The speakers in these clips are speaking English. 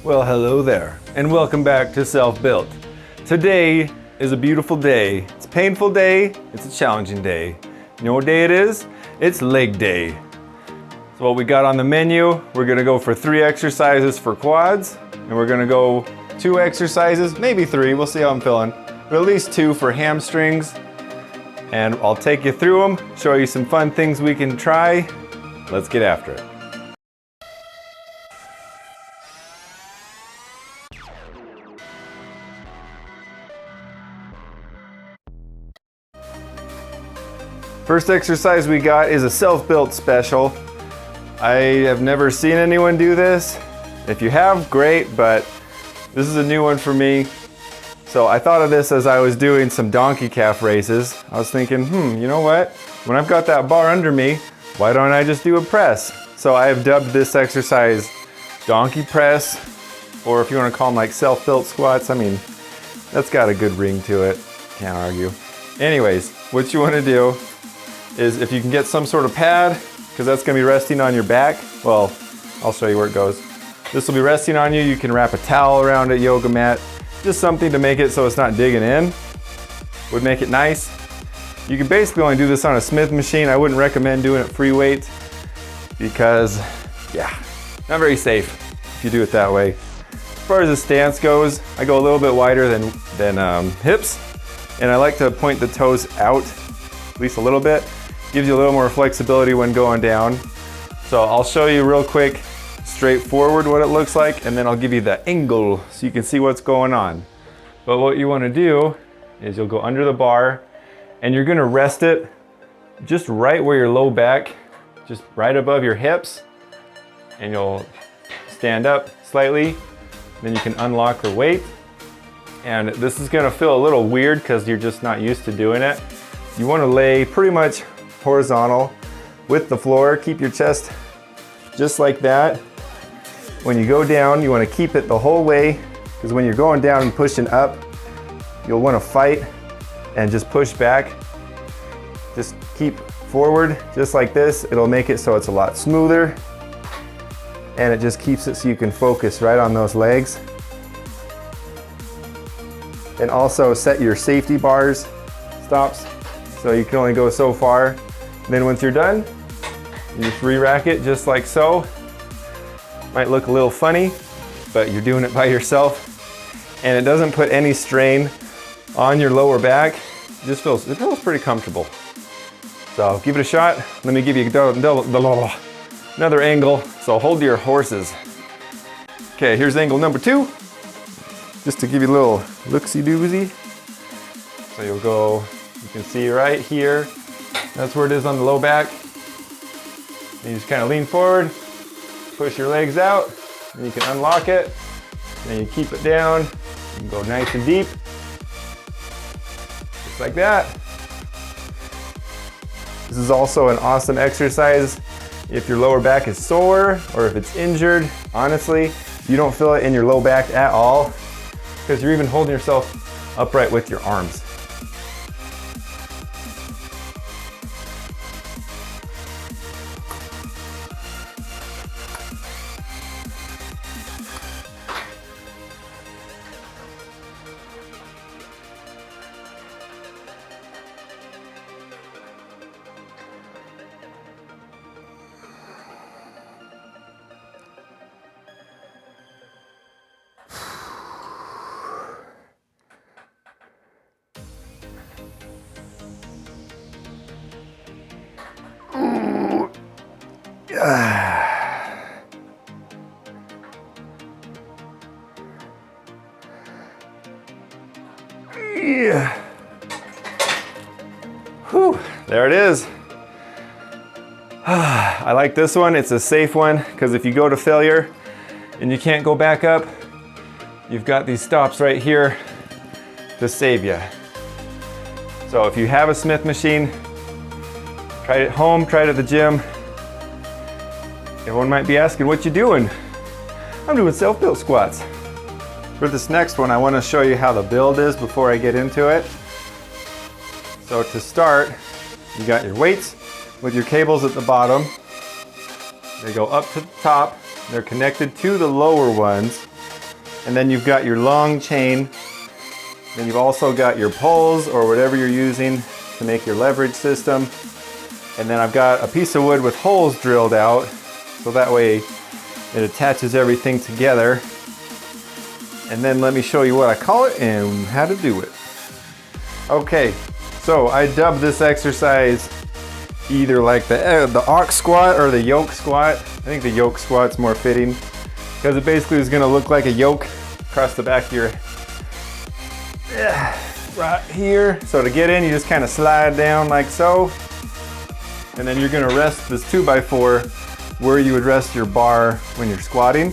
Well, hello there, and welcome back to Self-Built. Today is a beautiful day. It's a painful day, it's a challenging day. You know what day it is? It's leg day. So what we got on the menu, we're gonna go for 3 exercises for quads, and we're gonna go 2 exercises, maybe 3, we'll see how I'm feeling, but at least 2 for hamstrings. And I'll take you through them, show you some fun things we can try. Let's get after it. First exercise we got is a self-built special. I have never seen anyone do this. If you have, great, but this is a new one for me. So I thought of this as I was doing some donkey calf races. I was thinking, you know what? When I've got that bar under me, why don't I just do a press? So I have dubbed this exercise donkey press, or if you want to call them like self-built squats. I mean, that's got a good ring to it. Can't argue. Anyways, what you want to do is if you can get some sort of pad, because that's going to be resting on your back. Well, I'll show you where it goes. This will be resting on you. You can wrap a towel around it, yoga mat, just something to make it so it's not digging in. Would make it nice. You can basically only do this on a Smith machine. I wouldn't recommend doing it free weight because, yeah, not very safe if you do it that way. As far as the stance goes, I go a little bit wider than hips, and I like to point the toes out at least a little bit. Gives you a little more flexibility when going down. So I'll show you real quick, straightforward what it looks like, and then I'll give you the angle so you can see what's going on. But what you want to do is you'll go under the bar and you're going to rest it just right where your low back, just right above your hips, and you'll stand up slightly. Then you can unlock the weight. And this is going to feel a little weird because you're just not used to doing it. You want to lay pretty much horizontal with the floor. Keep your chest just like that. When you go down, you want to keep it the whole way, because when you're going down and pushing up, you'll want to fight and just push back. Just keep forward just like this. It'll make it so it's a lot smoother, and it just keeps it so you can focus right on those legs. And also set your safety bars, stops, so you can only go so far. Then once you're done, you just re-rack it just like so. Might look a little funny, but you're doing it by yourself, and it doesn't put any strain on your lower back. It feels pretty comfortable. So give it a shot. Let me give you another angle. So hold your horses. Okay, here's angle number 2. Just to give you a little look-see-doozy. So you'll go, you can see right here. That's where it is on the low back. And you just kind of lean forward, push your legs out, and you can unlock it. Then you keep it down. You can go nice and deep. Just like that. This is also an awesome exercise if your lower back is sore or if it's injured. Honestly, you don't feel it in your low back at all because you're even holding yourself upright with your arms. Yeah. Whew, there it is. I like this one. It's a safe one because if you go to failure and you can't go back up, you've got these stops right here to save you. So if you have a Smith machine, try it at home, try it at the gym. Everyone might be asking, what you doing? I'm doing self-built squats. For this next one, I want to show you how the build is before I get into it. So to start, you got your weights with your cables at the bottom. They go up to the top. They're connected to the lower ones. And then you've got your long chain. Then you've also got your poles or whatever you're using to make your leverage system. And then I've got a piece of wood with holes drilled out, so that way it attaches everything together. And then let me show you what I call it and how to do it. Okay, so I dubbed this exercise either like the ox squat or the yoke squat. I think the yoke squat's more fitting because it basically is gonna look like a yoke across the back of your right here. So to get in, you just kind of slide down like so. And then you're gonna rest this 2x4 where you would rest your bar when you're squatting.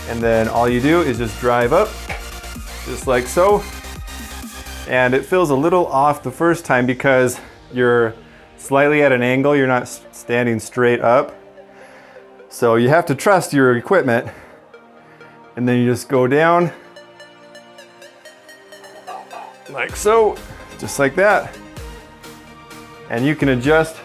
And then all you do is just drive up, just like so. And it feels a little off the first time because you're slightly at an angle, you're not standing straight up. So you have to trust your equipment. And then you just go down, like so, just like that. And you can adjust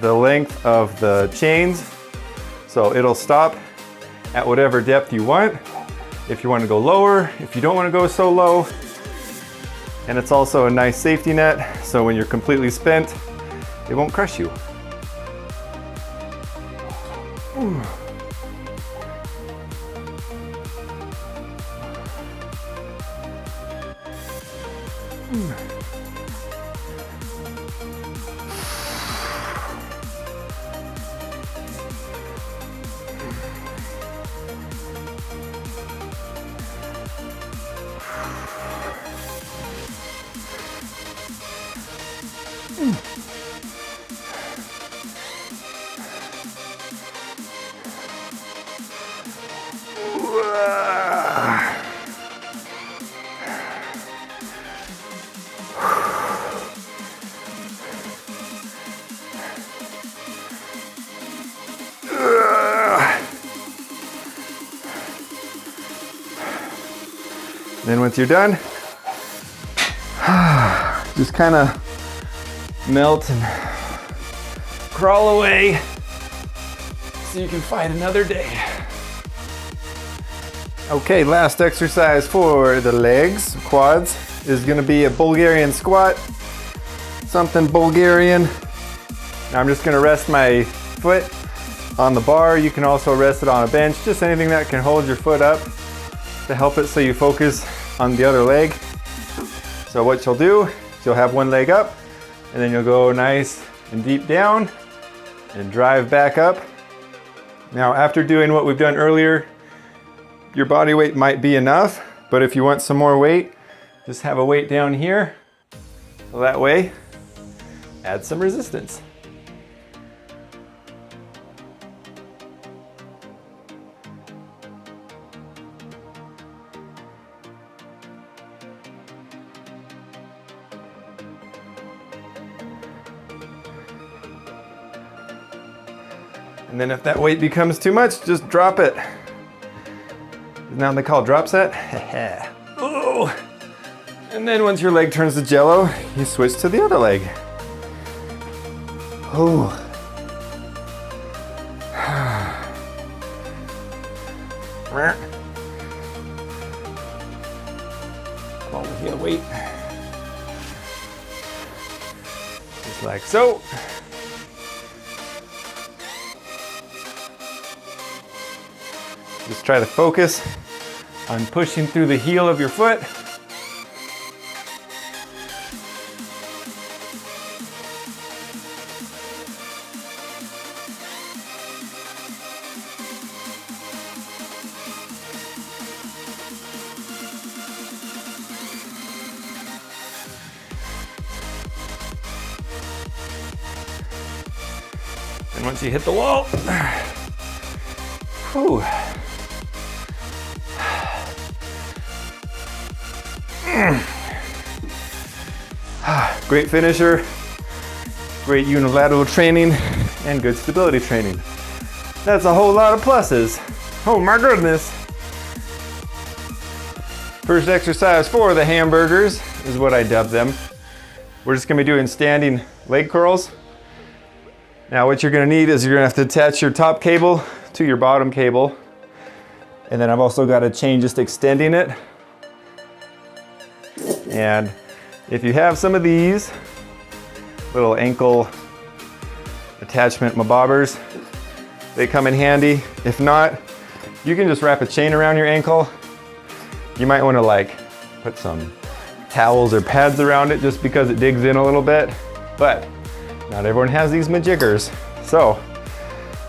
the length of the chains so it'll stop at whatever depth you want. If you want to go lower, if you don't want to go so low. And it's also a nice safety net, so when you're completely spent, it won't crush you. Ooh. Then once you're done, just kind of melt and crawl away so you can fight another day. Okay, last exercise for the legs, quads, is gonna be a Bulgarian squat, something Bulgarian. Now I'm just gonna rest my foot on the bar. You can also rest it on a bench, just anything that can hold your foot up to help it so you focus on the other leg. So what you'll do is you'll have one leg up and then you'll go nice and deep down and drive back up. Now after doing what we've done earlier, your body weight might be enough, but if you want some more weight, just have a weight down here. So that way, add some resistance. And then if that weight becomes too much, just drop it. Now they call it drop set. Oh. And then once your leg turns to jello, you switch to the other leg. Oh. Come on with your weight. Just like so. Just try to focus on pushing through the heel of your foot. And once you hit the wall, whew. Great finisher, great unilateral training, and good stability training. That's a whole lot of pluses. Oh my goodness. First exercise for the hamburgers is what I dubbed them. We're just gonna be doing standing leg curls. Now what you're gonna need is you're gonna have to attach your top cable to your bottom cable. And then I've also got a chain just extending it. And if you have some of these little ankle attachment bobbers, they come in handy. If not, you can just wrap a chain around your ankle. You might want to like put some towels or pads around it just because it digs in a little bit, but not everyone has these majiggers. So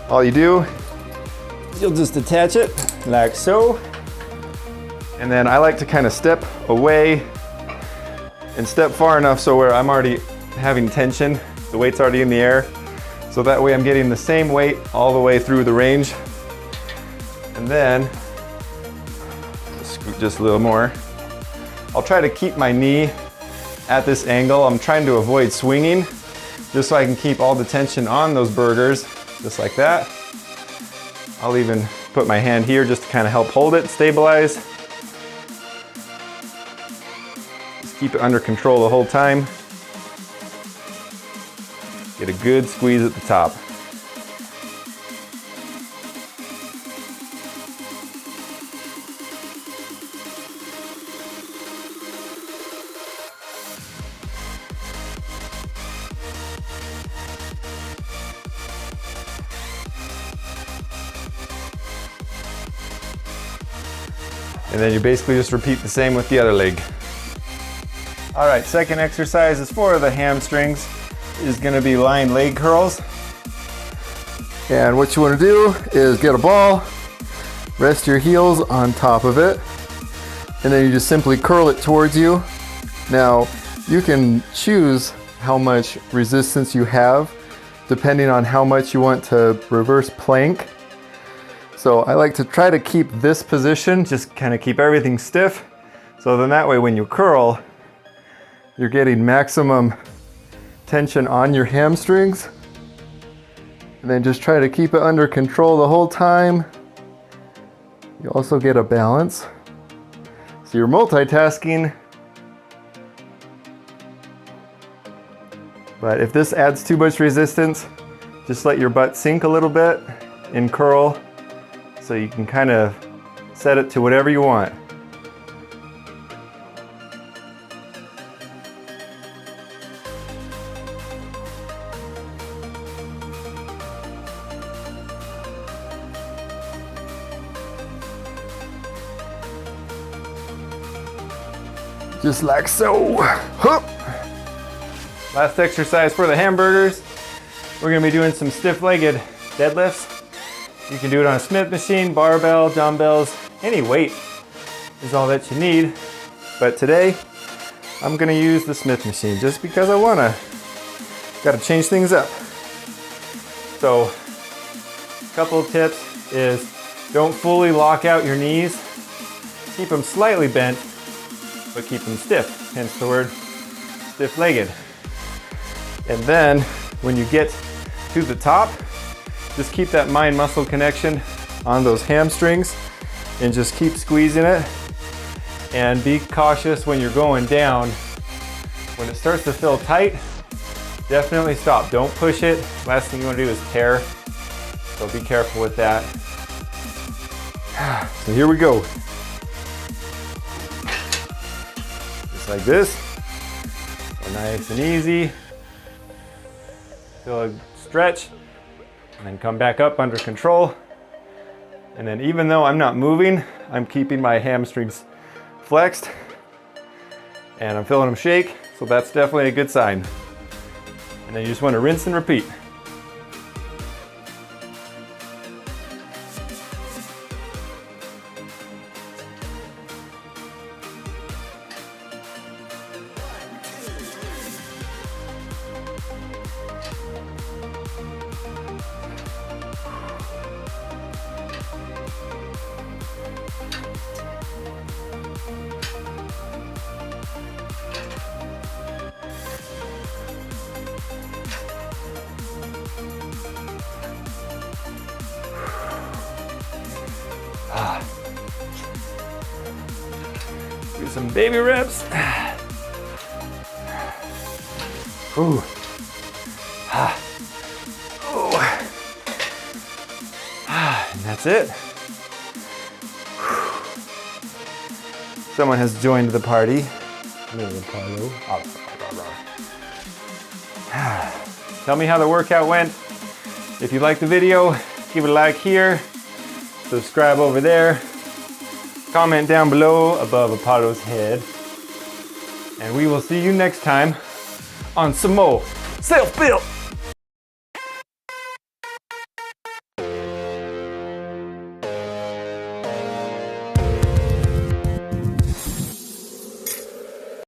all you do, you'll just attach it like so. And then I like to kind of step away and step far enough so where I'm already having tension, the weight's already in the air. So that way I'm getting the same weight all the way through the range. And then, scoot just a little more. I'll try to keep my knee at this angle. I'm trying to avoid swinging just so I can keep all the tension on those burgers, just like that. I'll even put my hand here just to kind of help hold it, stabilize. Just keep it under control the whole time. Get a good squeeze at the top. And then you basically just repeat the same with the other leg. All right, second exercise is for the hamstrings. Is gonna be lying leg curls. And what you wanna do is get a ball, rest your heels on top of it, and then you just simply curl it towards you. Now, you can choose how much resistance you have depending on how much you want to reverse plank. So I like to try to keep this position, just kind of keep everything stiff. So then that way when you curl, you're getting maximum tension on your hamstrings. And then just try to keep it under control the whole time. You also get a balance. So you're multitasking. But if this adds too much resistance, just let your butt sink a little bit and curl. So you can kind of set it to whatever you want. Just like so. Hup. Last exercise for the hamburgers. We're gonna be doing some stiff-legged deadlifts. You can do it on a Smith machine, barbell, dumbbells, any weight is all that you need. But today, I'm gonna use the Smith machine just because I wanna. Gotta change things up. So, a couple of tips is don't fully lock out your knees. Keep them slightly bent, but keep them stiff, hence the word stiff-legged. And then, when you get to the top, just keep that mind-muscle connection on those hamstrings and just keep squeezing it. And be cautious when you're going down. When it starts to feel tight, definitely stop. Don't push it. Last thing you want to do is tear. So be careful with that. So here we go. Just like this. So nice and easy. Feel a stretch. And then come back up under control. And then even though I'm not moving, I'm keeping my hamstrings flexed. And I'm feeling them shake, so that's definitely a good sign. And then you just want to rinse and repeat. Do some baby reps. Ooh. Ooh. And that's it. Someone has joined the party. Tell me how the workout went. If you liked the video, give it a like here. Subscribe over there. Comment down below above Apollo's head. And we will see you next time on some more self-built